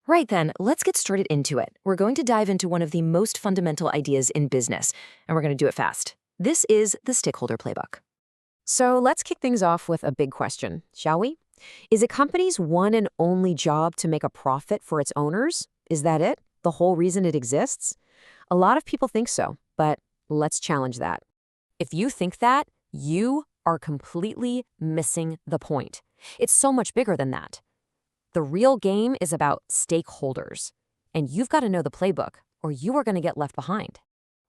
Right then, let's get started into it. We're going to dive into one of the most fundamental ideas in business, and we're going to do it fast. This is the Stakeholder Playbook. So let's kick things off with a big question, shall we? Is a company's one and only job to make a profit for its owners? Is that it? The whole reason it exists? A lot of people think so, but let's challenge that. If you think that, you are completely missing the point. It's so much bigger than that. The real game is about stakeholders, and you've got to know the playbook, or you are going to get left behind.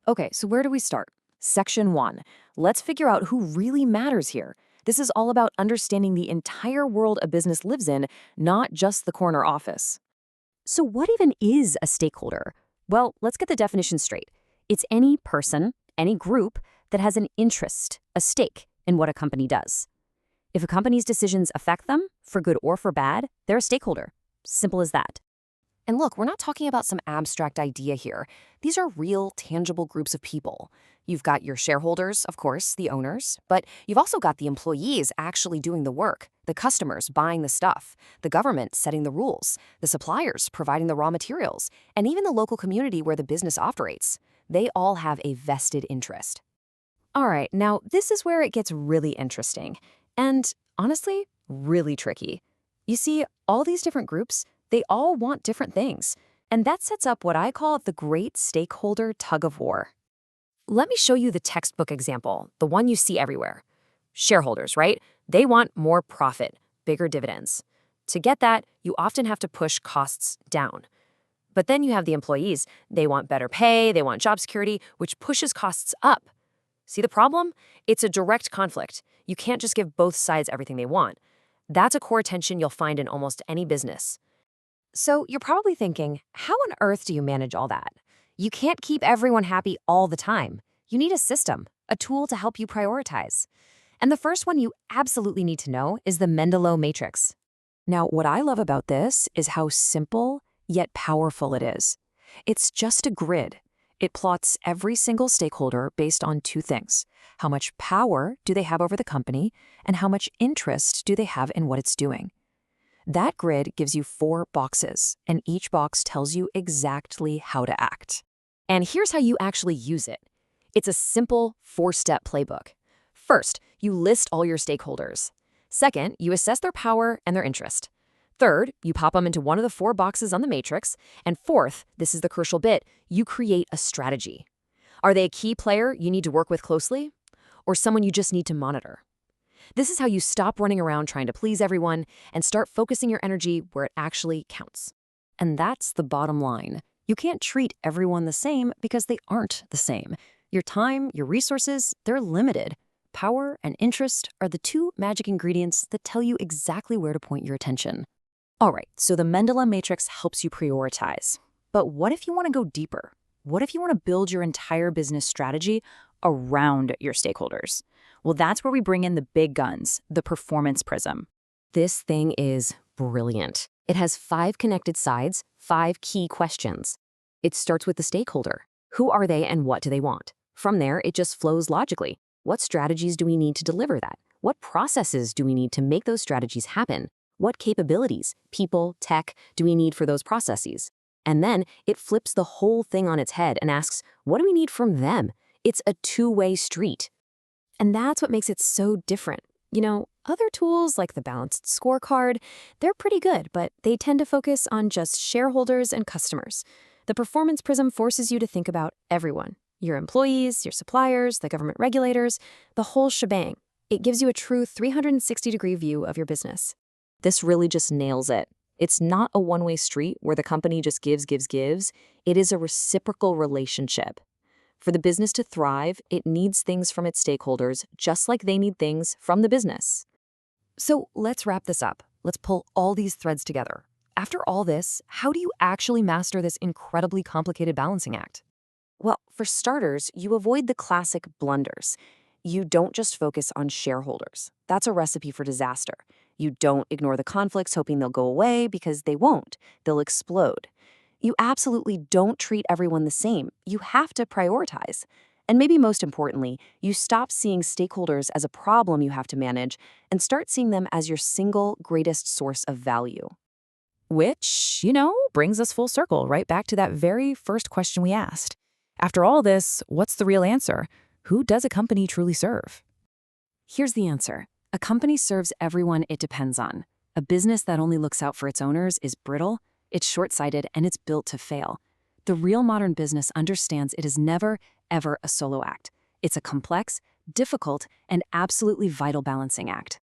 Okay, so where do we start? Section 1. Let's figure out who really matters here. This is all about understanding the entire world a business lives in, not just the corner office. So what even is a stakeholder? Well, let's get the definition straight. It's any person, any group that has an interest, a stake in what a company does. If a company's decisions affect them, for good or for bad, they're a stakeholder. Simple as that. And look, we're not talking about some abstract idea here. These are real, tangible groups of people. You've got your shareholders, of course, the owners, but you've also got the employees actually doing the work, the customers buying the stuff, the government setting the rules, the suppliers providing the raw materials, and even the local community where the business operates. They all have a vested interest. All right, now this is where it gets really interesting. And honestly, really tricky. You see, all these different groups, they all want different things. And that sets up what I call the great stakeholder tug of war. Let me show you the textbook example, the one you see everywhere. Shareholders, right? They want more profit, bigger dividends. To get that, you often have to push costs down. But then you have the employees. They want better pay, they want job security, which pushes costs up. See the problem? It's a direct conflict. You can't just give both sides everything they want. That's a core tension you'll find in almost any business. So you're probably thinking, how on earth do you manage all that? You can't keep everyone happy all the time. You need a system, a tool to help you prioritize. And the first one you absolutely need to know is the Mendeley matrix. Now, what I love about this is how simple yet powerful it is. It's just a grid. It plots every single stakeholder based on two things. How much power do they have over the company, and how much interest do they have in what it's doing? That grid gives you 4 boxes, and each box tells you exactly how to act. And here's how you actually use it. It's a simple 4-step playbook. First, you list all your stakeholders. Second, you assess their power and their interest. Third, you pop them into one of the 4 boxes on the matrix. And fourth, this is the crucial bit, you create a strategy. Are they a key player you need to work with closely? Or someone you just need to monitor? This is how you stop running around trying to please everyone and start focusing your energy where it actually counts. And that's the bottom line. You can't treat everyone the same because they aren't the same. Your time, your resources, they're limited. Power and interest are the 2 magic ingredients that tell you exactly where to point your attention. All right, so the Mendeley matrix helps you prioritize. But what if you want to go deeper? What if you want to build your entire business strategy around your stakeholders? Well, that's where we bring in the big guns, the performance prism. This thing is brilliant. It has 5 connected sides, 5 key questions. It starts with the stakeholder. Who are they and what do they want? From there, it just flows logically. What strategies do we need to deliver that? What processes do we need to make those strategies happen? What capabilities, people, tech, do we need for those processes? And then it flips the whole thing on its head and asks, what do we need from them? It's a 2-way street. And that's what makes it so different. You know, other tools like the balanced scorecard, they're pretty good, but they tend to focus on just shareholders and customers. The performance prism forces you to think about everyone, your employees, your suppliers, the government regulators, the whole shebang. It gives you a true 360-degree view of your business. This really just nails it. It's not a one-way street where the company just gives. It is a reciprocal relationship. For the business to thrive, it needs things from its stakeholders, just like they need things from the business. So let's wrap this up. Let's pull all these threads together. After all this, how do you actually master this incredibly complicated balancing act? Well, for starters, you avoid the classic blunders. You don't just focus on shareholders. That's a recipe for disaster. You don't ignore the conflicts hoping they'll go away, because they won't. They'll explode. You absolutely don't treat everyone the same. You have to prioritize. And maybe most importantly, you stop seeing stakeholders as a problem you have to manage and start seeing them as your single greatest source of value. Which, brings us full circle right back to that very first question we asked. After all this, what's the real answer? Who does a company truly serve? Here's the answer. A company serves everyone it depends on. A business that only looks out for its owners is brittle, it's short-sighted, and it's built to fail. The real modern business understands it is never, ever a solo act. It's a complex, difficult, and absolutely vital balancing act.